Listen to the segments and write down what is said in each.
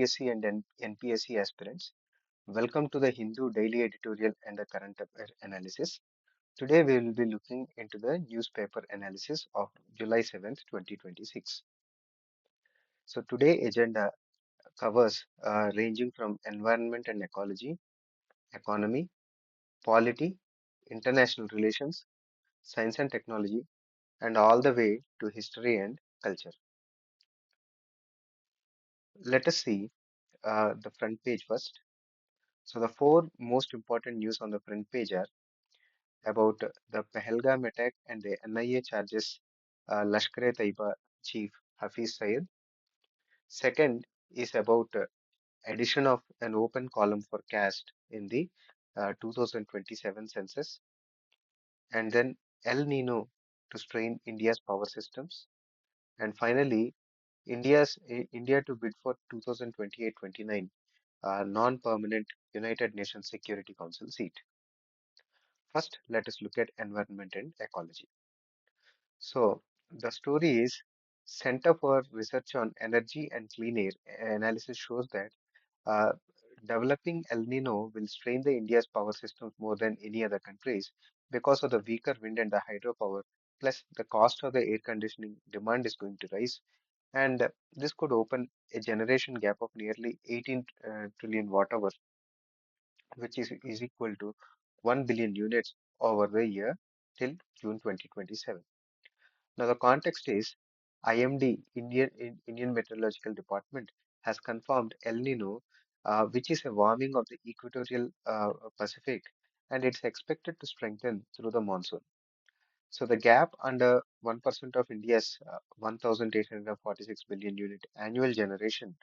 UPSC and NPSC aspirants. Welcome to the Hindu Daily Editorial and the Current Affair Analysis. Today we will be looking into the newspaper analysis of July 7th, 2026. So today agenda covers ranging from environment and ecology, economy, polity, international relations, science and technology, and all the way to history and culture. Let us see the front page first. So the four most important news on the front page are about the Pahalgam attack and the NIA charges Lashkar-e-Taiba chief Hafiz Syed. Second is about addition of an open column for caste in the 2027 census, and then El Nino to strain India's power systems, and finally India to bid for 2028-29 non-permanent United Nations Security Council seat. First, let us look at environment and ecology. So the story is Center for Research on Energy and Clean Air analysis shows that uh, developing El Nino will strain the India's power systems more than any other countries because of the weaker wind and the hydropower. Plus, the cost of the air conditioning demand is going to rise, and this could open a generation gap of nearly 18 trillion watt hours, which is equal to 1 billion units over the year till June 2027. Now, the context is IMD, Indian Meteorological Department, has confirmed El Nino, which is a warming of the equatorial Pacific, and it's expected to strengthen through the monsoon. So, the gap under 1% of India's 1,846 billion unit annual generation.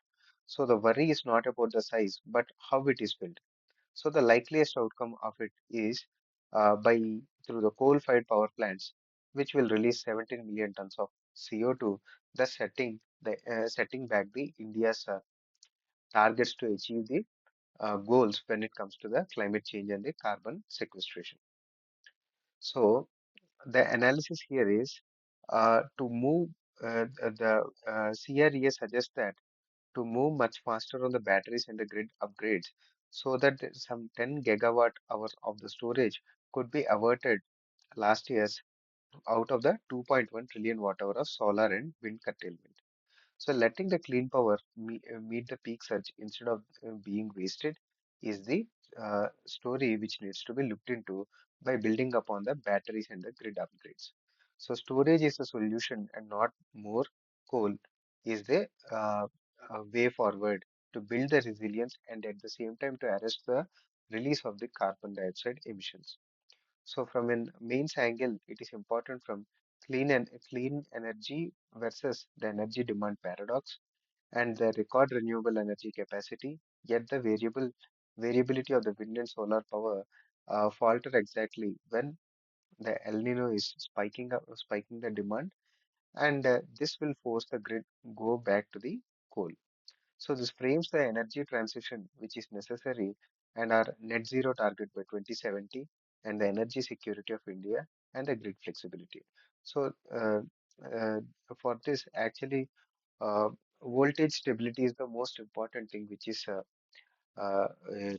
So, the worry is not about the size, but how it is built. So the likeliest outcome of it is by through the coal-fired power plants, which will release 17 million tons of CO2, thus setting back the India's targets to achieve the goals when it comes to the climate change and the carbon sequestration. So the analysis here is to move the CREA suggests that to move much faster on the batteries and the grid upgrades so that some 10 gigawatt hours of the storage could be averted last year's out of the 2.1 trillion watt hour of solar and wind curtailment. So letting the clean power meet the peak surge instead of being wasted is the story which needs to be looked into by building upon the batteries and the grid upgrades. So storage is the solution and not more coal is the way forward to build the resilience and at the same time to arrest the release of the carbon dioxide emissions. So from a mains angle, it is important from clean energy versus the energy demand paradox and the record renewable energy capacity, yet the variability of the wind and solar power falter exactly when the El Nino is spiking the demand, and this will force the grid go back to the coal. So this frames the energy transition which is necessary and our net zero target by 2070 and the energy security of India and the grid flexibility. So uh, for this actually uh, voltage stability is the most important thing which is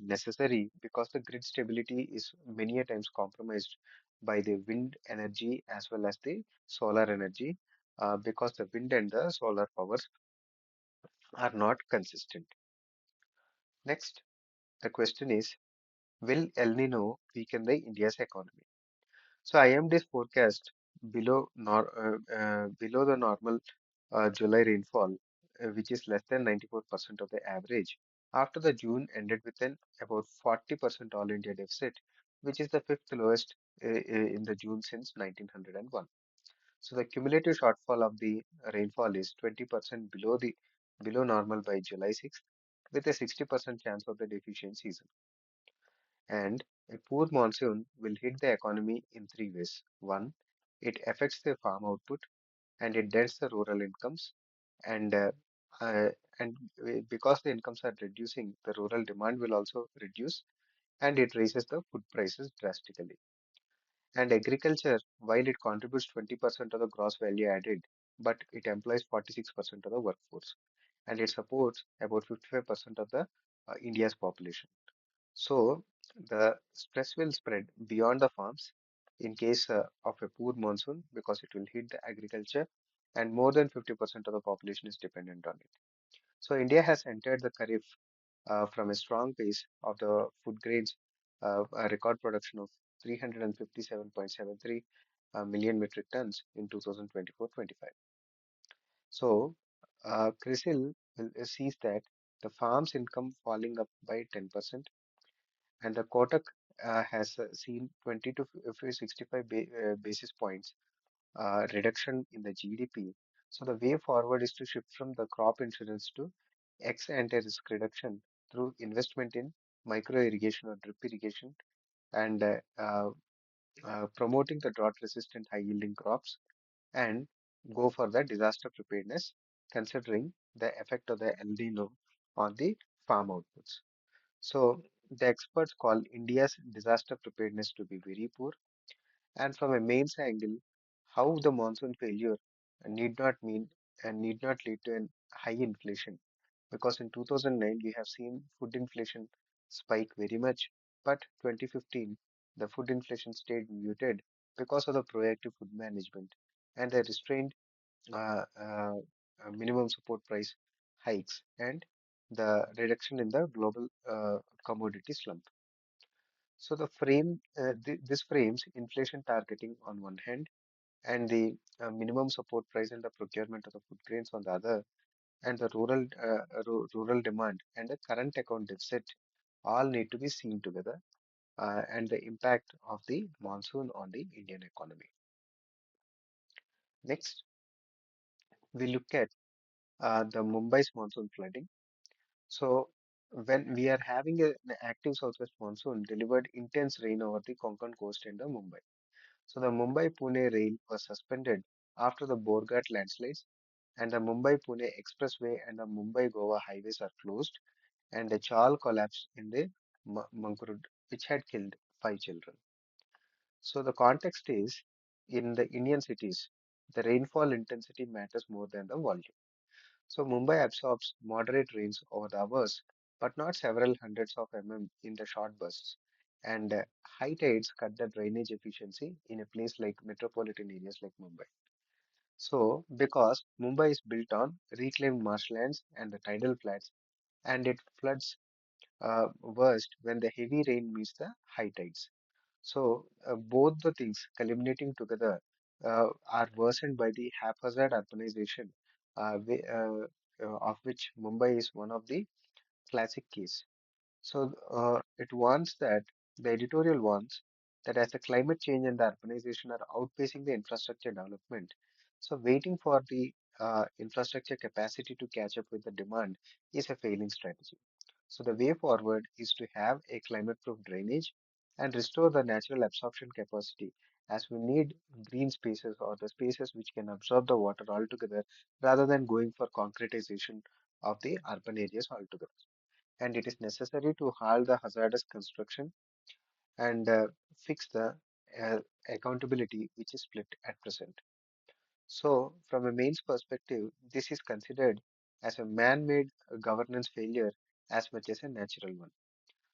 necessary because the grid stability is many a times compromised by the wind energy as well as the solar energy because the wind and the solar powers are not consistent. Next, the question is, will El Nino weaken the India's economy? So IMD's forecast below the normal July rainfall, which is less than 94% of the average, after the June ended with an about 40% all India deficit, which is the fifth lowest in the June since 1901. So the cumulative shortfall of the rainfall is 20% below normal by July 6th, with a 60% chance of the deficient season. And a poor monsoon will hit the economy in three ways. One, it affects the farm output and it dents the rural incomes. And uh, and because the incomes are reducing, the rural demand will also reduce and it raises the food prices drastically. And agriculture, while it contributes 20% of the gross value added, but it employs 46% of the workforce. and it supports about 55% of the India's population. So the stress will spread beyond the farms in case of a poor monsoon because it will hit the agriculture, and more than 50% of the population is dependent on it. So India has entered the Kharif from a strong base of the food grains, a record production of 357.73 million metric tons in 2024-25. So, CRISIL sees that the farm's income falling up by 10%, and the Kotak has seen 20 to 65 basis points reduction in the GDP. So, the way forward is to shift from the crop insurance to ex ante risk reduction through investment in micro irrigation or drip irrigation, and promoting the drought resistant high yielding crops, and go for the disaster preparedness, considering the effect of the El Nino on the farm outputs. So, the experts call India's disaster preparedness to be very poor, and from a mains angle, how the monsoon failure need not mean and need not lead to an high inflation, because in 2009 we have seen food inflation spike very much, but 2015 the food inflation stayed muted because of the proactive food management and the restrained minimum support price hikes and the reduction in the global commodity slump. So this frames inflation targeting on one hand and the minimum support price and the procurement of the food grains on the other, and the rural demand and the current account deficit all need to be seen together, and the impact of the monsoon on the Indian economy. Next, we look at the Mumbai's monsoon flooding. So, when we are having an active southwest monsoon delivered intense rain over the Konkan coast and the Mumbai. So, the Mumbai-Pune rail was suspended after the Borghat landslides, and the Mumbai-Pune Expressway and the Mumbai-Goa highways are closed, and the Chal collapsed in the Mankurud, which had killed 5 children. So, the context is in the Indian cities, the rainfall intensity matters more than the volume. So Mumbai absorbs moderate rains over the hours, but not several hundreds of in the short bursts. And high tides cut the drainage efficiency in a place like metropolitan areas like Mumbai. So, because Mumbai is built on reclaimed marshlands and the tidal flats, and it floods worst when the heavy rain meets the high tides. So, both the things culminating together are worsened by the haphazard urbanization, of which Mumbai is one of the classic case. So, it warns that the editorial warns that as the climate change and the urbanization are outpacing the infrastructure development, so waiting for the infrastructure capacity to catch up with the demand is a failing strategy. So, the way forward is to have a climate-proof drainage and restore the natural absorption capacity, as we need green spaces or the spaces which can absorb the water altogether rather than going for concretization of the urban areas altogether. And it is necessary to halt the hazardous construction and fix the uh, accountability which is split at present. So, from a mains perspective, this is considered as a man-made governance failure as much as a natural one.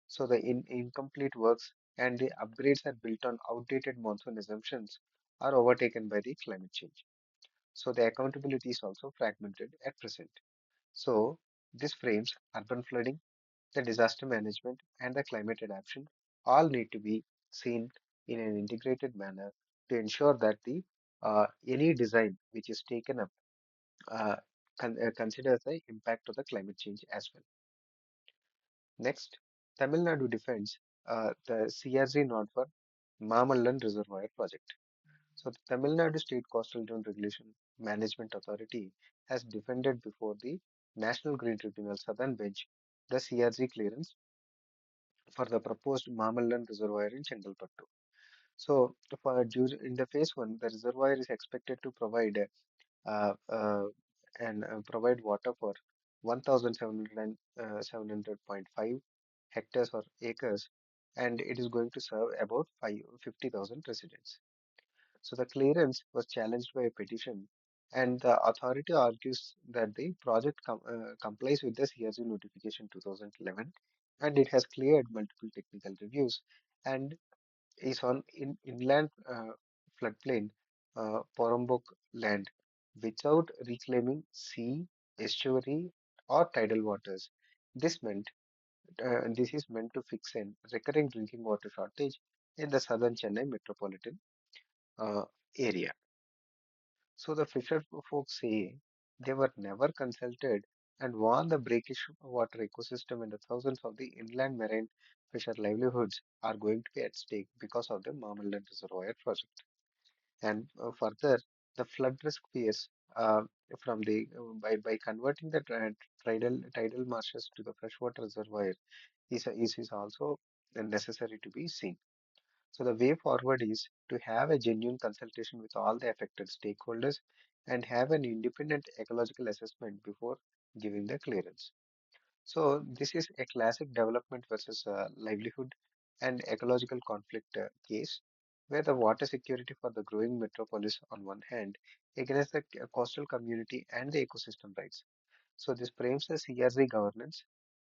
So, the incomplete works and the upgrades are built on outdated monsoon assumptions are overtaken by the climate change. So, the accountability is also fragmented at present. So, this frames urban flooding, the disaster management, and the climate adaptation all need to be seen in an integrated manner to ensure that the any design which is taken up uh, considers the impact of the climate change as well. Next, Tamil Nadu defends the CRZ node for Mamallan Reservoir project. So, the Tamil Nadu State Coastal Zone Regulation Management Authority has defended before the National Green Tribunal Southern Bench the CRZ clearance for the proposed Mamallan Reservoir in Chengalpattu. So, in the phase one, the reservoir is expected to uh, uh, provide water for 1,700.5 hectares or acres, and it is going to serve about 50,000 residents. So, the clearance was challenged by a petition And the authority argues that the project complies with the CRZ notification 2011, and it has cleared multiple technical reviews and is on inland floodplain Porambok land without reclaiming sea, estuary, or tidal waters. This meant this is meant to fix an recurring drinking water shortage in the southern Chennai metropolitan uh, area. So the fisher folks say they were never consulted and warn the brackish water ecosystem and the thousands of the inland marine fisher livelihoods are going to be at stake because of the Marmaland Reservoir project. And further, the flood risk fears from the by converting the tidal marshes to the freshwater reservoir is also necessary to be seen. So the way forward is to have a genuine consultation with all the affected stakeholders and have an independent ecological assessment before giving the clearance. So this is a classic development versus livelihood and ecological conflict case, where the water security for the growing metropolis on one hand against the coastal community and the ecosystem rights. So this frames the CRZ governance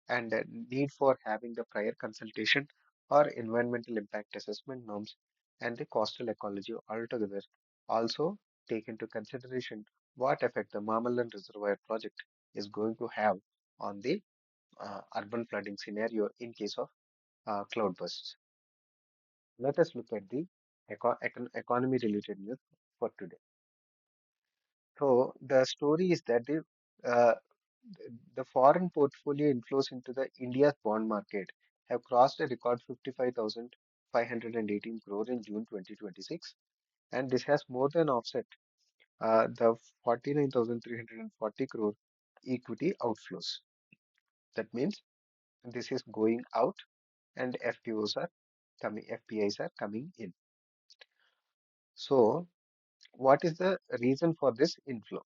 and the need for having the prior consultation or environmental impact assessment norms and the coastal ecology altogether. Also take into consideration what effect the Marmaland Reservoir project is going to have on the urban flooding scenario in case of cloudbursts. Let us look at the economy related news for today. So the story is that uh, the foreign portfolio inflows into the India's bond market have crossed a record 55,518 crore in June 2026, and this has more than offset the 49,340 crore equity outflows. That means this is going out and FPIs are coming in. So, what is the reason for this inflow?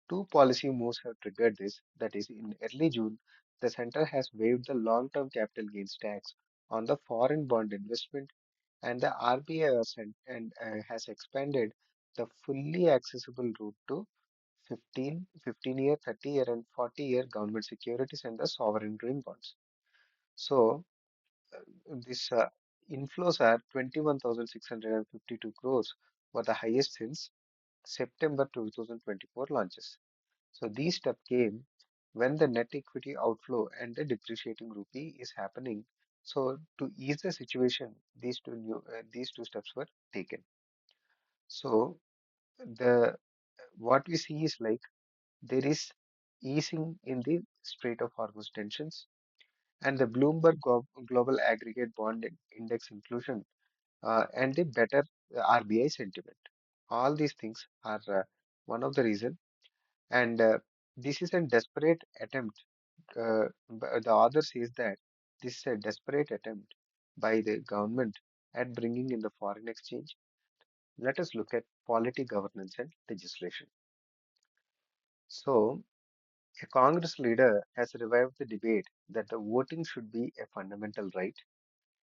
Two policy moves have triggered this. That is, in early June, the center has waived the long-term capital gains tax on the foreign bond investment, and the RBI has expanded the fully accessible route to 15-year, 30-year, and 40-year government securities and the sovereign green bonds. So, this inflows are 21,652 crores, were the highest since September 2024 launches. So these steps came when the net equity outflow and the depreciating rupee is happening. So to ease the situation, these two steps were taken. So the what we see is like there is easing in the Strait of Hormuz tensions and the Global Aggregate Bond Index inclusion and the better RBI sentiment. All these things are one of the reason, and this is a desperate attempt. The author says that this is a desperate attempt by the government at bringing in the foreign exchange. Let us look at polity, governance, and legislation. So, a Congress leader has revived the debate that the voting should be a fundamental right,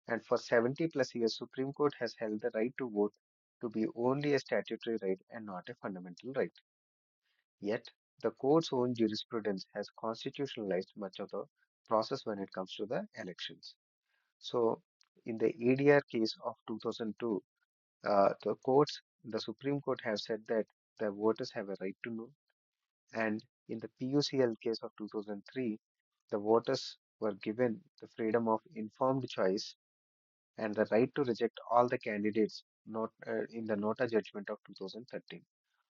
and for 70 plus years, Supreme Court has held the right to vote to be only a statutory right and not a fundamental right. Yet, the court's own jurisprudence has constitutionalized much of the process when it comes to the elections. So, in the ADR case of 2002, the Supreme Court have said that the voters have a right to know, and in the PUCL case of 2003, the voters were given the freedom of informed choice and the right to reject all the candidates not in the Nota judgment of 2013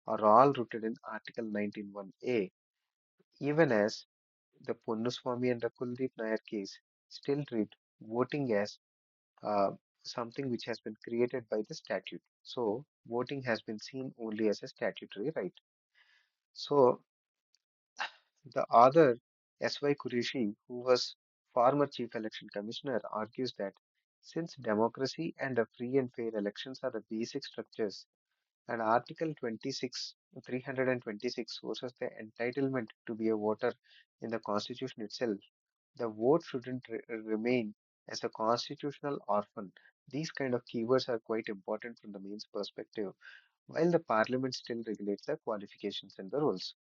are all rooted in Article 19(1)(a), even as the Ponnuswamy and the Kuldeep Nair case still treat voting as uh, something which has been created by the statute. So, voting has been seen only as a statutory right. So, the author S.Y. Qureshi, who was former Chief Election Commissioner, argues that since democracy and the free and fair elections are the basic structures, and Article 26, 326 sources the entitlement to be a voter in the Constitution itself, the vote shouldn't remain as a constitutional orphan These kind of keywords are quite important from the mains perspective, while the parliament still regulates the qualifications and the rules.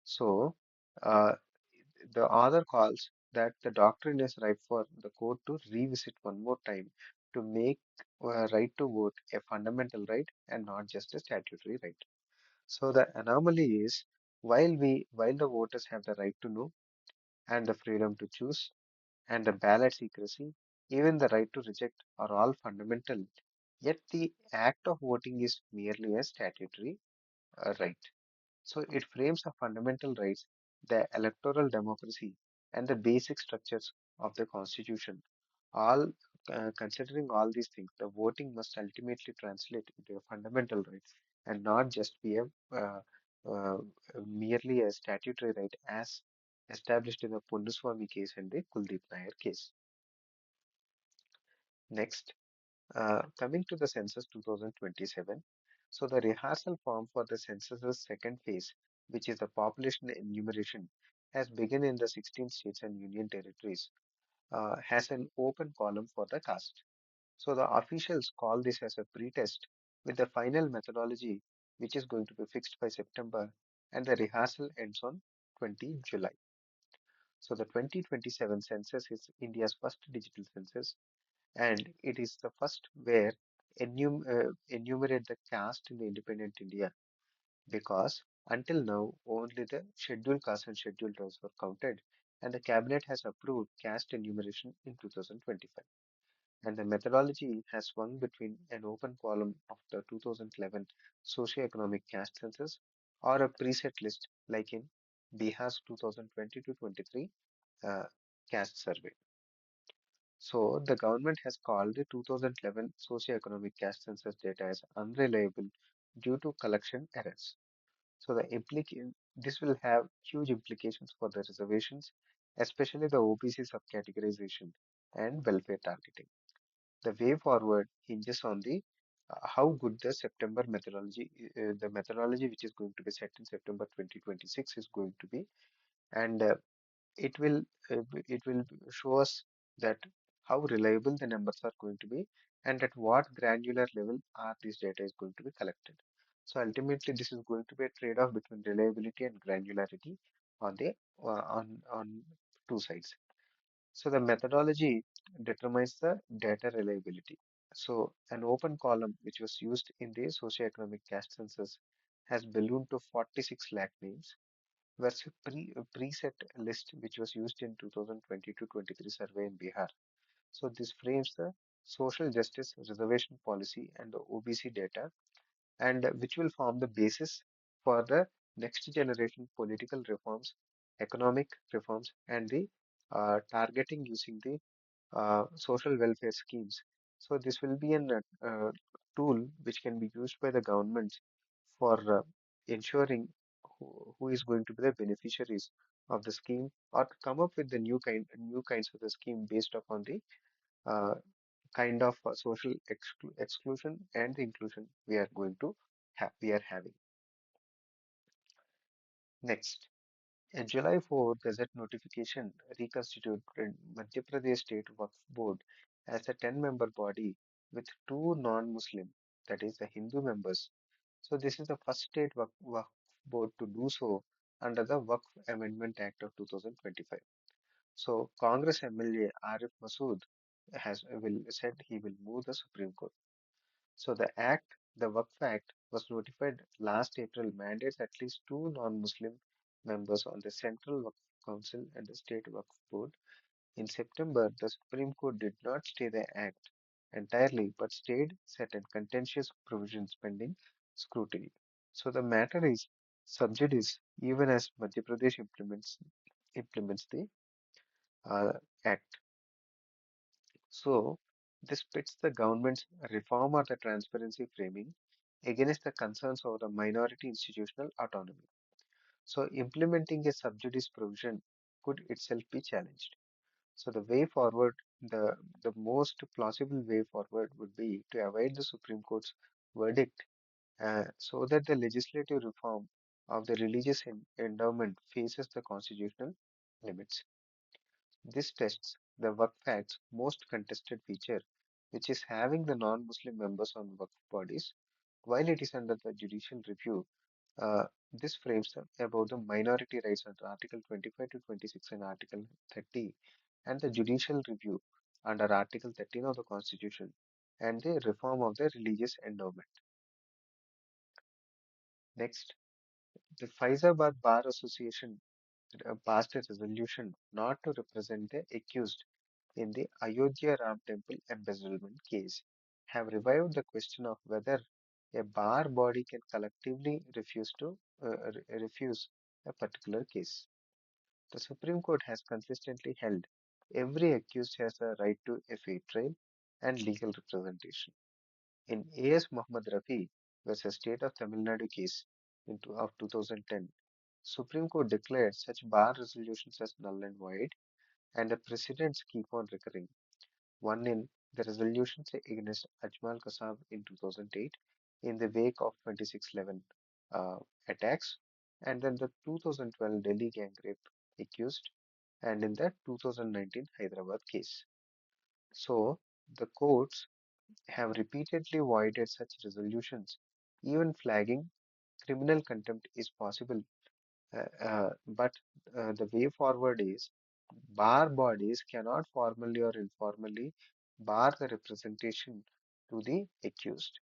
So, uh, the author calls that the doctrine is ripe for the court to revisit one more time to make right to vote a fundamental right and not just a statutory right. So the anomaly is while the voters have the right to know and the freedom to choose and the ballot secrecy, even the right to reject are all fundamental. Yet the act of voting is merely a statutory right. So it frames the fundamental rights, the electoral democracy, and the basic structures of the constitution. All considering all these things, the voting must ultimately translate into a fundamental right and not just be a uh, merely a statutory right as established in the Punduswamy case and the Kuldeep Nair case. Next, coming to the census 2027. So the rehearsal form for the census's second phase, which is the population enumeration, has begun in the 16 states and union territories, has an open column for the caste. So the officials call this as a pretest with the final methodology, which is going to be fixed by September, and the rehearsal ends on 20 July. So the 2027 census is India's first digital census, and it is the first where enumerate the caste in the independent India, because until now only the scheduled castes and scheduled tribes were counted, and the cabinet has approved caste enumeration in 2025. And the methodology has swung between an open column of the 2011 socio-economic caste census or a preset list like in Bihar's 2020 to 23 uh, caste survey. So the government has called the 2011 socio-economic caste census data as unreliable due to collection errors. So this will have huge implications for the reservations, especially the OBC subcategorization and welfare targeting. The way forward hinges on the how good the methodology which is going to be set in September 2026 is going to be, and it will it will show us that how reliable the numbers are going to be and at what granular level are these data is going to be collected. So ultimately, this is going to be a trade-off between reliability and granularity on the on two sides. So the methodology determines the data reliability. So an open column which was used in the socioeconomic caste census has ballooned to 46 lakh names, whereas a preset list which was used in 2022-23 survey in Bihar. So this frames the social justice reservation policy and the OBC data, and which will form the basis for the next generation political reforms, economic reforms, and the targeting using the social welfare schemes. So this will be an tool which can be used by the governments for ensuring who is going to be the beneficiaries of the scheme, or to come up with the new kinds of the scheme based upon the uh, kind of social exclusion and inclusion we are going to we are having. Next, a July 4 Gazette notification reconstituted Madhya Pradesh State Waqf Board as a 10-member body with two non-Muslim, that is the Hindu members. So this is the first state Waqf board to do so under the Waqf Amendment Act of 2025. So Congress MLA Arif Masood will said he will move the Supreme Court. So the Waqf Act, was notified last April mandates at least two non-Muslim members on the Central Waqf Council and the State Waqf Board. In September, the Supreme Court did not stay the act entirely, but stayed certain contentious provisions pending scrutiny. So the matter is sub judice even as Madhya Pradesh implements the uh, act. So this pits the government's reform or the transparency framing against the concerns over the minority institutional autonomy. So implementing a sub judice provision could itself be challenged. So the most plausible way forward would be to avoid the Supreme Court's verdict, so that the legislative reform of the religious endowment faces the constitutional limits. This tests the Work Act's most contested feature, which is having the non-Muslim members on work bodies, while it is under the judicial review. This frames about the minority rights under Article 25 to 26 and Article 30, and the judicial review under Article 13 of the Constitution, and the reform of the religious endowment. Next, the Faizabad Bar Association passed a resolution not to represent the accused in the Ayodhya Ram Temple embezzlement case, have revived the question of whether a bar body can collectively refuse a particular case. The Supreme Court has consistently held every accused has a right to a fair trial and legal representation. In A.S. Muhammad Rafi versus State of Tamil Nadu case of 2010, Supreme Court declared such bar resolutions as null and void, and the precedents keep on recurring. One in the resolutions against Ajmal Kasab in 2008 in the wake of 2611 uh, attacks, and then the 2012 Delhi gang rape accused, and in the 2019 Hyderabad case. So the courts have repeatedly voided such resolutions, even flagging criminal contempt is possible. But the way forward is bar bodies cannot formally or informally bar the representation to the accused,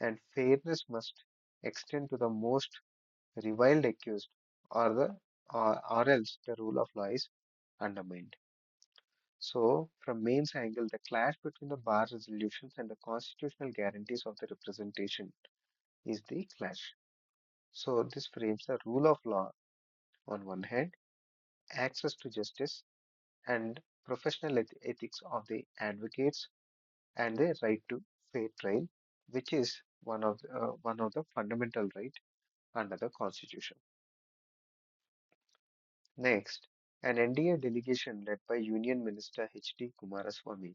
and fairness must extend to the most reviled accused, or else the rule of law is undermined. So, from Main's angle, the clash between the bar resolutions and the constitutional guarantees of the representation is the clash. So, this frames the rule of law on one hand, access to justice, and professional ethics of the advocates, and the right to fair trial, which is one of the fundamental right under the Constitution. Next, an NDA delegation led by Union Minister H.D. Kumaraswamy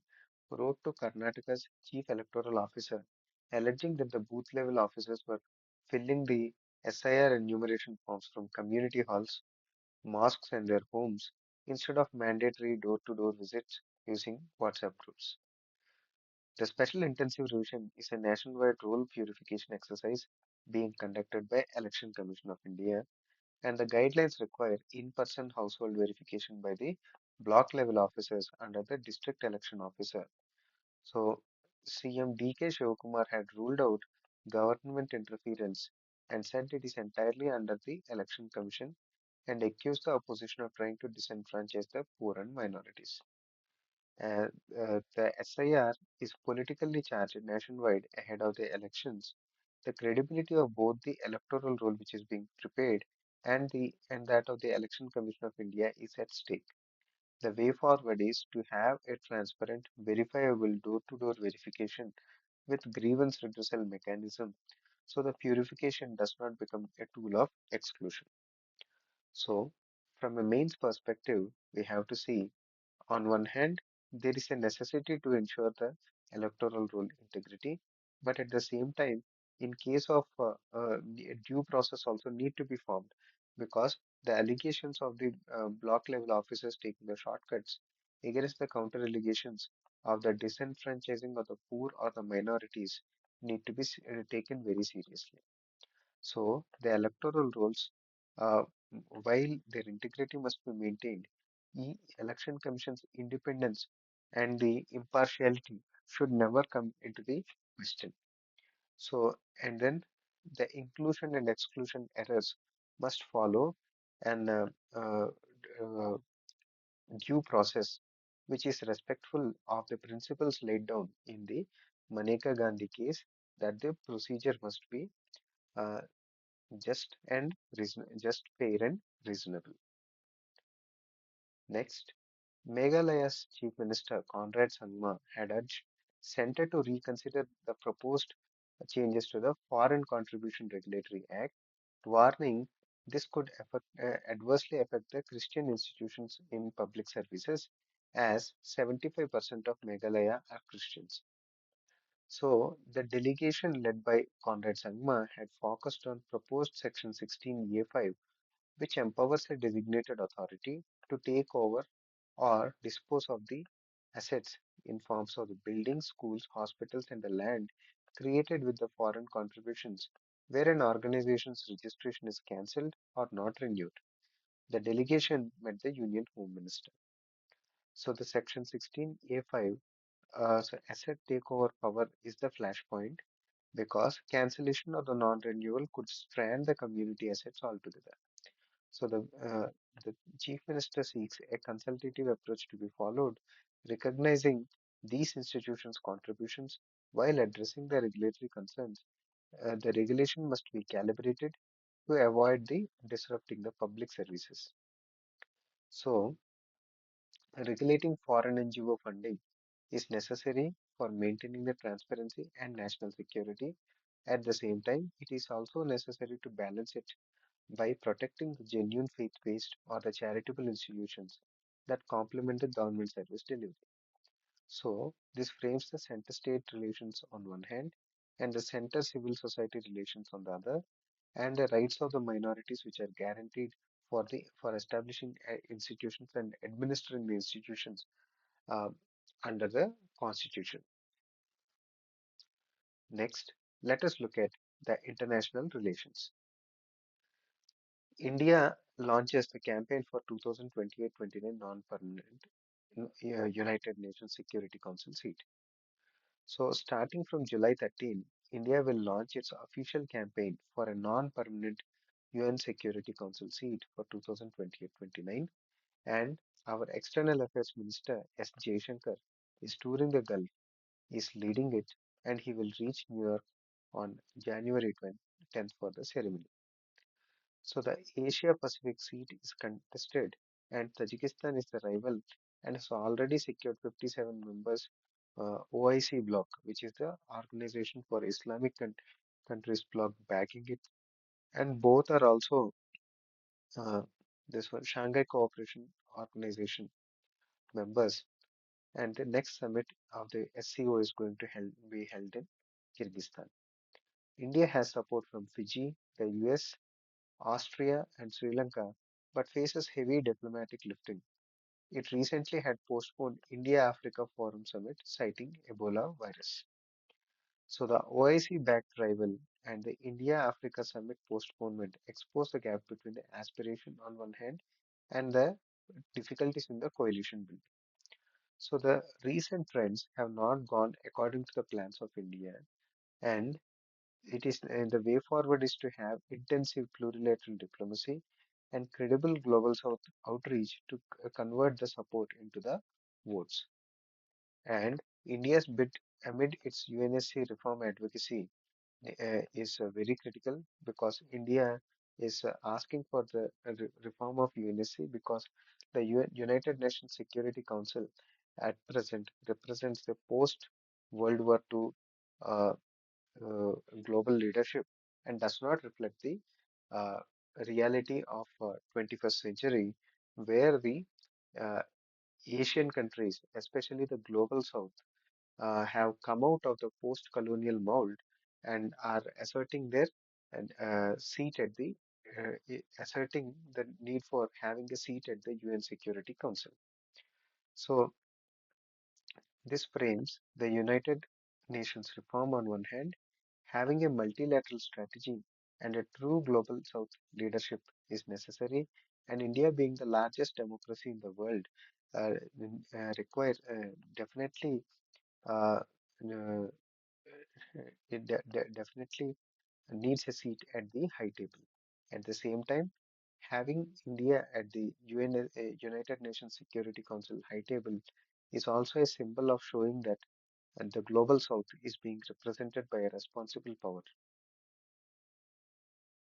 wrote to Karnataka's Chief Electoral Officer alleging that the booth level officers were filling the SIR enumeration forms from community halls, mosques, and their homes instead of mandatory door to door visits using WhatsApp groups. The Special Intensive Revision is a nationwide role purification exercise being conducted by Election Commission of India, and the guidelines require in-person household verification by the block level officers under the district election officer. So CM DK Shivakumar had ruled out government interference and said it is entirely under the election commission, and accused the opposition of trying to disenfranchise the poor and minorities. Uh, the SIR is politically charged nationwide ahead of the elections. The credibility of both the electoral roll which is being prepared and that of the Election Commission of India is at stake. The way forward is to have a transparent, verifiable door-to-door verification with grievance redressal mechanism, so the purification does not become a tool of exclusion. So, from a mains perspective, we have to see on one hand, there is a necessity to ensure the electoral roll integrity, but at the same time, in case of a due process also need to be formed, because the allegations of the block level officers taking the shortcuts against the counter allegations of the disenfranchising of the poor or the minorities need to be taken very seriously. So the electoral rolls, uh, while their integrity must be maintained, election commission's independence and the impartiality should never come into the question. So, and then the inclusion and exclusion errors must follow an uh, uh, due process which is respectful of the principles laid down in the Maneka Gandhi case, that the procedure must be uh, just fair and reasonable. Next, Meghalaya's Chief Minister Conrad Sangma had urged Centre to reconsider the proposed changes to the Foreign Contribution Regulatory Act, warning this could adversely affect the Christian institutions in public services, as 75% of Meghalaya are Christians. So, the delegation led by Conrad Sangma had focused on proposed Section 16A5, which empowers a designated authority to take over or dispose of the assets in forms of the buildings, schools, hospitals, and the land created with the foreign contributions, where an organization's registration is cancelled or not renewed. The delegation met the Union Home Minister. So the Section 16A5, so asset takeover power is the flashpoint because cancellation of the non-renewal could strand the community assets altogether. So the Chief Minister seeks a consultative approach to be followed, recognizing these institutions' contributions while addressing the regulatory concerns. The regulation must be calibrated to avoid the disrupting the public services. So, regulating foreign NGO funding is necessary for maintaining the transparency and national security. At the same time, it is also necessary to balance it by protecting the genuine faith-based or the charitable institutions that complement the government service delivery. So, this frames the center-state relations on one hand and the center-civil society relations on the other, and the rights of the minorities which are guaranteed for establishing institutions and administering the institutions uh, under the Constitution. Next, let us look at the international relations. India launches the campaign for 2028-29 non-permanent United Nations Security Council seat. So, starting from July 13, India will launch its official campaign for a non-permanent UN Security Council seat for 2028-29, and our External Affairs Minister S. Jaishankar is touring the Gulf, is leading it, and he will reach New York on January 10th for the ceremony. So the Asia Pacific seat is contested, and Tajikistan is the rival and has already secured 57 members OIC bloc, which is the Organization for Islamic Countries bloc backing it, and both are also uh, this one Shanghai Cooperation Organization members. And the next summit of the SCO is going to be held in Kyrgyzstan. India has support from Fiji, the US, Austria, and Sri Lanka, but faces heavy diplomatic lifting. It recently had postponed India Africa Forum Summit, citing Ebola virus. So the OIC backed rival and the India Africa Summit postponement expose the gap between the aspiration on one hand and the difficulties in the coalition building. So the recent trends have not gone according to the plans of India, and it is the way forward is to have intensive plurilateral diplomacy and credible global south outreach to convert the support into the votes. And India's bid amid its UNSC reform advocacy is very critical because India is asking for the reform of UNSC because the United Nations Security Council at present represents the post World War II uh, global leadership and does not reflect the uh, reality of 21st century where the uh, Asian countries, especially the global south, have come out of the post-colonial mold and are asserting their seat at the asserting the need for having a seat at the UN Security Council. So this frames the United Nations reform on one hand, having a multilateral strategy and a true global South leadership is necessary, and India being the largest democracy in the world require definitely uh, uh, definitely needs a seat at the high table. At the same time, having India at the United Nations Security Council high table is also a symbol of showing that the global south is being represented by a responsible power.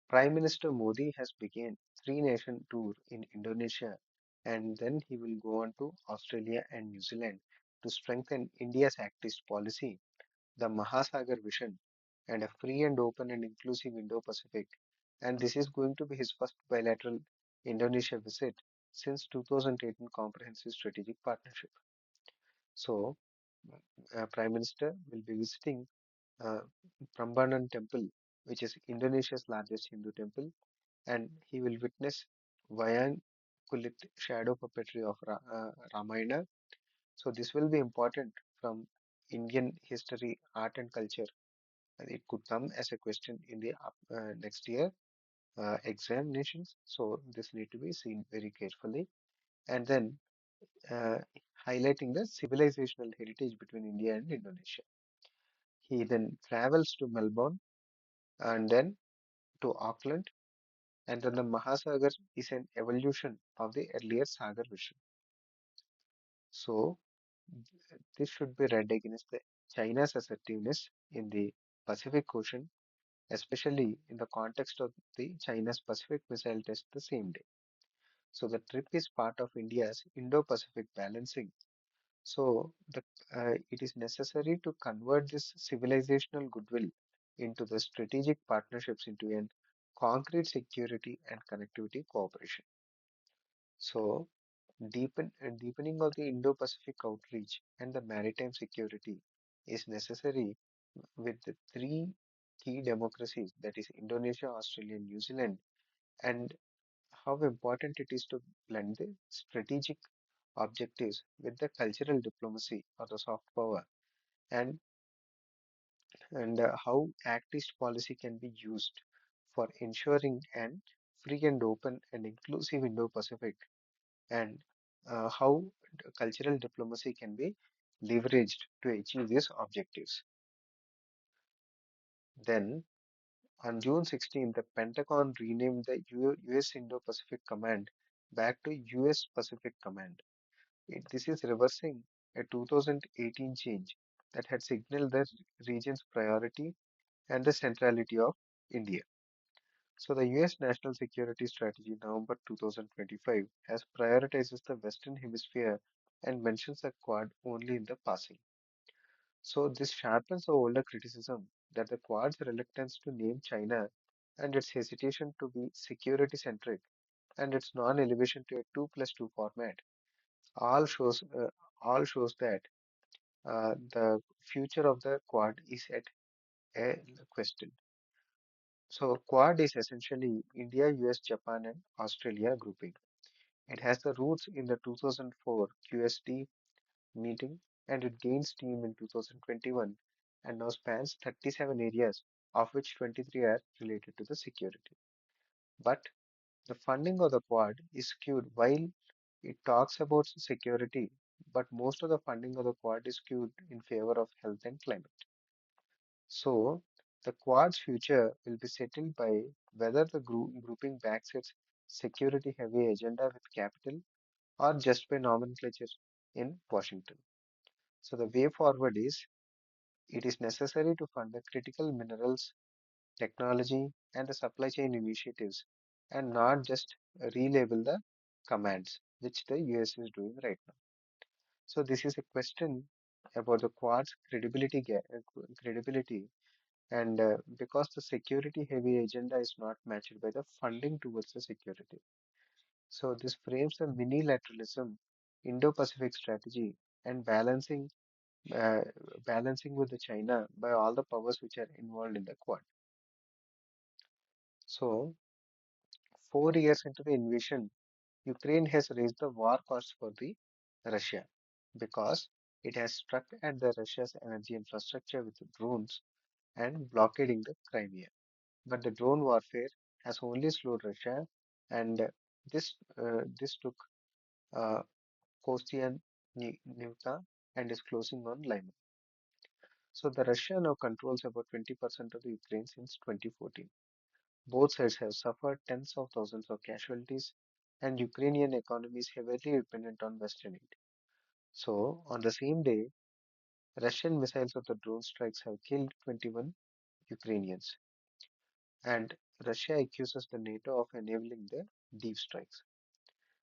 Prime Minister Modi has begun three-nation tour in Indonesia and then he will go on to Australia and New Zealand to strengthen India's Act East policy, the Mahasagar vision, and a free and open and inclusive Indo-Pacific. And this is going to be his first bilateral Indonesia visit since 2018 Comprehensive Strategic Partnership. So, Prime Minister will be visiting uh, Prambanan Temple, which is Indonesia's largest Hindu temple, and he will witness Wayang Kulit shadow puppetry of Ramayana So this will be important from Indian history, art and culture. And it could come as a question in the next year examinations. So this need to be seen very carefully. And then uh, highlighting the civilizational heritage between India and Indonesia. He then travels to Melbourne and then to Auckland, and then the Mahasagar is an evolution of the earlier Sagar vision. So this should be read against the China's assertiveness in the Pacific Ocean, especially in the context of the China's Pacific missile test the same day. So the trip is part of India's Indo-Pacific balancing. So it is necessary to convert this civilizational goodwill into the strategic partnerships into an concrete security and connectivity cooperation. So deepening of the Indo-Pacific outreach and the maritime security is necessary with the three key democracies, that is Indonesia, Australia, and New Zealand, and how important it is to blend the strategic objectives with the cultural diplomacy or the soft power, and how activist policy can be used for ensuring an free and open and inclusive Indo-Pacific, and how cultural diplomacy can be leveraged to achieve these objectives. Then, on June 16, the Pentagon renamed the US Indo-Pacific Command back to US Pacific Command. This is reversing a 2018 change that had signaled the region's priority and the centrality of India. So the US National Security Strategy November 2025 has prioritizes the Western Hemisphere and mentions the Quad only in the passing. So this sharpens the older criticism that the Quad's reluctance to name China and its hesitation to be security centric and its non-elevation to a 2+2 format all shows uh, all shows that the future of the Quad is at a question. So Quad is essentially India, US, Japan, and Australia grouping. It has the roots in the 2004 QSD meeting, and it gained steam in 2021 and now spans 37 areas, of which 23 are related to the security. But the funding of the Quad is skewed while it talks about security, but most of the funding of the Quad is skewed in favor of health and climate. So, the Quad's future will be settled by whether the grouping backs its security heavy agenda with capital or just by nomenclature in Washington. So, the way forward is it is necessary to fund the critical minerals, technology, and the supply chain initiatives and not just relabel the commands, which the US is doing right now. So, this is a question about the Quad's credibility, and because the security heavy agenda is not matched by the funding towards the security. So this frames a mini-lateralism, Indo-Pacific strategy, and uh, balancing with the China by all the powers which are involved in the Quad. So 4 years into the invasion, Ukraine has raised the war cost for the Russia because it has struck at the Russia's energy infrastructure with drones and blockading the Crimea. But the drone warfare has only slowed Russia, and this took uh, Kostian Nivka and is closing on Lima. So the Russia now controls about 20% of the Ukraine since 2014. Both sides have suffered tens of thousands of casualties, and Ukrainian economy is heavily dependent on Western aid. So on the same day, Russian missiles of the drone strikes have killed 21 Ukrainians, and Russia accuses the NATO of enabling the deep strikes.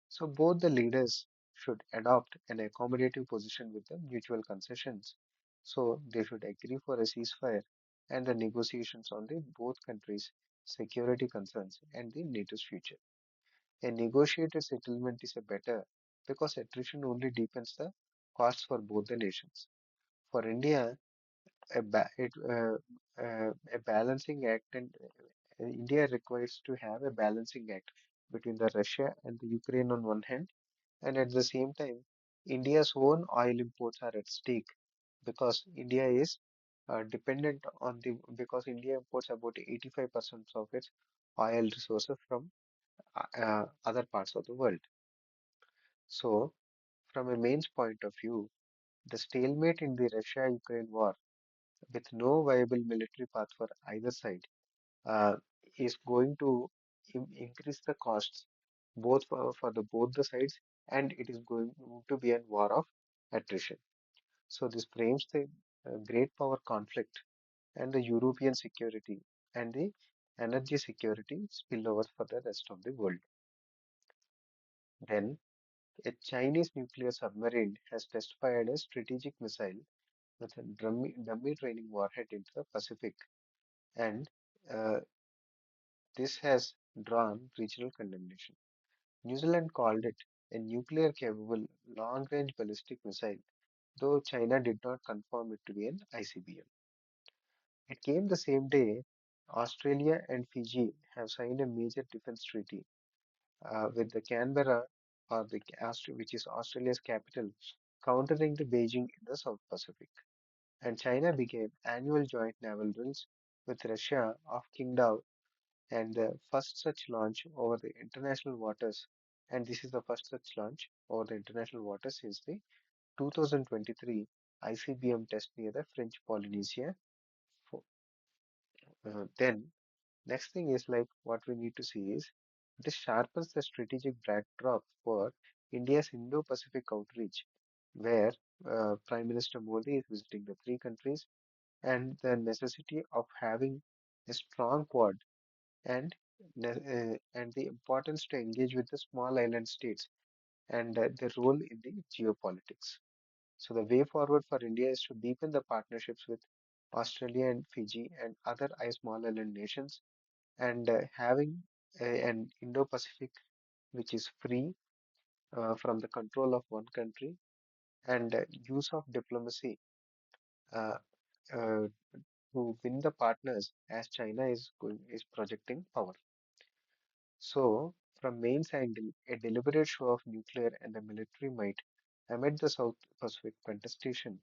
So both the leaders should adopt an accommodative position with the mutual concessions. So they should agree for a ceasefire and the negotiations on the both countries' security concerns and the NATO's future. A negotiated settlement is a better because attrition only deepens the costs for both the nations. For India, a balancing act, and India requires to have a balancing act between the Russia and the Ukraine on one hand, and at the same time India's own oil imports are at stake because India is dependent on the because India imports about 85% of its oil resources from other parts of the world. So, from a main's point of view, the stalemate in the Russia-Ukraine war, with no viable military path for either side, uh, is going to increase the costs for both the sides, and it is going to be a war of attrition. So this frames the great power conflict and the European security and the energy security spillovers for the rest of the world. Then a Chinese nuclear submarine has test fired a strategic missile with a dummy training warhead into the Pacific, and uh, this has drawn regional condemnation. New Zealand called it a nuclear capable long range ballistic missile, though China did not confirm it to be an ICBM. It came the same day Australia and Fiji have signed a major defense treaty with the Canberra, which is Australia's capital, countering the Beijing in the South Pacific. And China began annual joint naval drills with Russia off Qingdao and the first such launch over the international waters. And this is the first such launch over the international waters since the 2023 ICBM test near the French Polynesia. Then next thing is like what we need to see is this sharpens the strategic backdrop for India's Indo-Pacific outreach, where Prime Minister Modi is visiting the three countries and the necessity of having a strong quad and and the importance to engage with the small island states and their role in the geopolitics. So the way forward for India is to deepen the partnerships with Australia and Fiji and other small island nations and having an Indo-Pacific which is free from the control of one country and use of diplomacy uh, uh, to win the partners as China is projecting power. So, from main's angle, a deliberate show of nuclear and the military might amid the South Pacific contestation.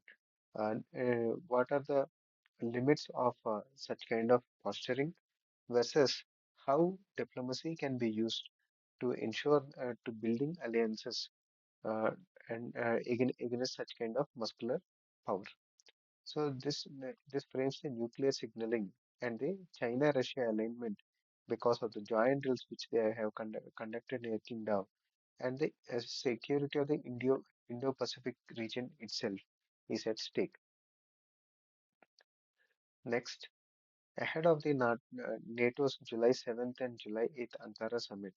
What are the limits of such kind of posturing versus how diplomacy can be used to ensure to building alliances and against such kind of muscular power. So this frames the nuclear signaling and the China-Russia alignment because of the joint drills which they have conducted near Qingdao and the security of the Indo-Pacific region itself is at stake. Next, ahead of the NATO's July 7th and July 8th Ankara summit,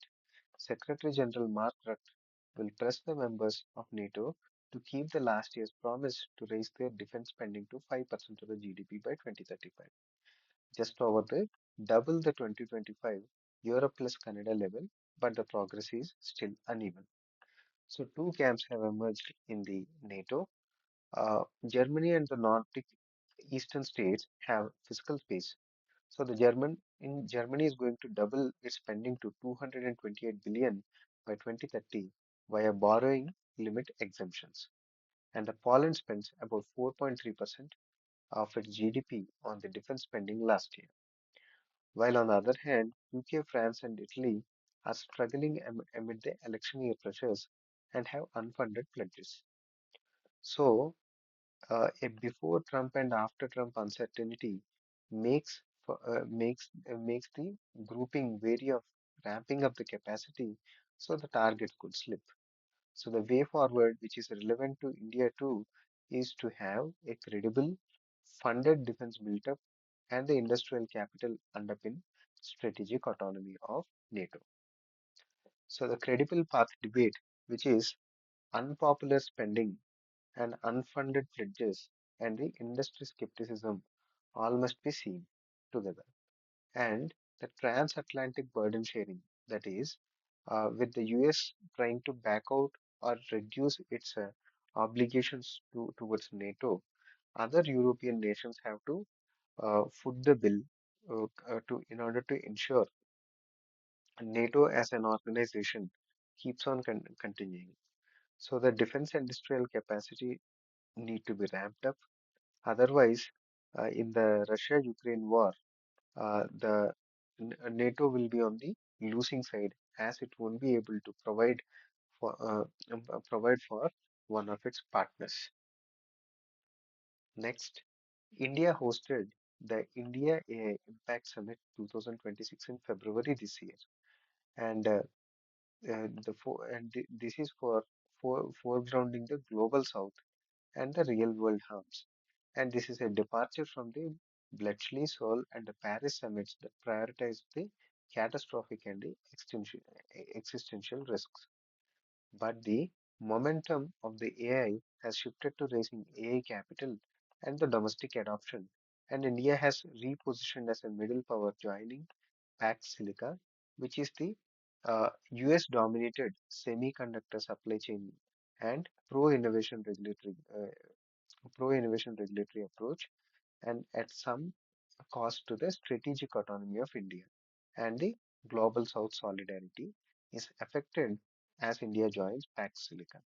Secretary General Mark Rutte will press the members of NATO to keep the last year's promise to raise their defense spending to 5% of the GDP by 2035, just over the double the 2025 Europe plus Canada level, but the progress is still uneven. So two camps have emerged in the NATO. Germany and the Nordic eastern states have fiscal space. So the Germany is going to double its spending to 228 billion by 2030 via borrowing limit exemptions. And the Poland spends about 4.3% of its GDP on the defense spending last year. While on the other hand, UK, France, and Italy are struggling amid the election year pressures and have unfunded pledges. So, a before Trump and after Trump uncertainty makes the grouping wary of ramping up the capacity so the target could slip. So the way forward, which is relevant to India too, is to have a credible, funded defense built up and the industrial capital underpin strategic autonomy of NATO. So the credible path debate, which is unpopular spending and unfunded pledges and the industry skepticism all must be seen together. And the transatlantic burden sharing, that is, with the US trying to back out or reduce its obligations towards NATO, other European nations have to foot the bill in order to ensure NATO as an organization keeps on continuing. So the defense industrial capacity need to be ramped up. Otherwise, in the Russia-Ukraine war, the NATO will be on the losing side as it won't be able to provide for one of its partners. Next, India hosted the India AI Impact Summit 2026 in February this year, and this is for foregrounding the global south and the real world harms. And this is a departure from the Bletchley Seoul and the Paris summits that prioritize the catastrophic and the existential risks. But the momentum of the AI has shifted to raising AI capital and the domestic adoption, and India has repositioned as a middle power joining Pax Silica, which is the US dominated semiconductor supply chain and pro innovation regulatory approach, and at some cost to the strategic autonomy of India. And the global South solidarity is affected as India joins Pax Silicon.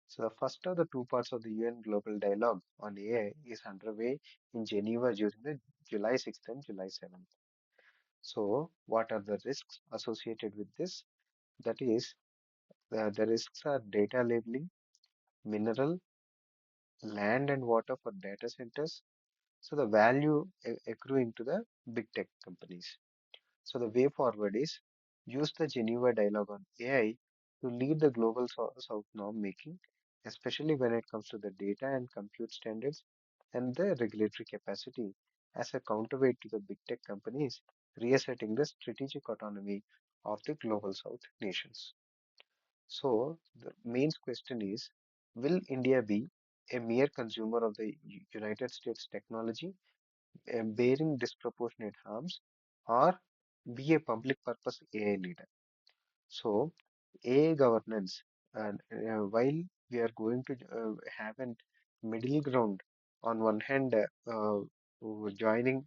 So the first of the two parts of the UN Global Dialogue on AI is underway in Geneva during the July 6th and July 7th. So what are the risks associated with this? That is, the risks are data labeling, mineral, land and water for data centers. So the value accruing to the big tech companies. So the way forward is use the Geneva Dialogue on AI to lead the global South norm making, especially when it comes to the data and compute standards and the regulatory capacity as a counterweight to the big tech companies, reasserting the strategic autonomy of the global South nations. So the main question is, will India be a mere consumer of the United States technology bearing disproportionate harms, or be a public purpose AI leader? So, AI governance, and while we are going to have a middle ground, on one hand, joining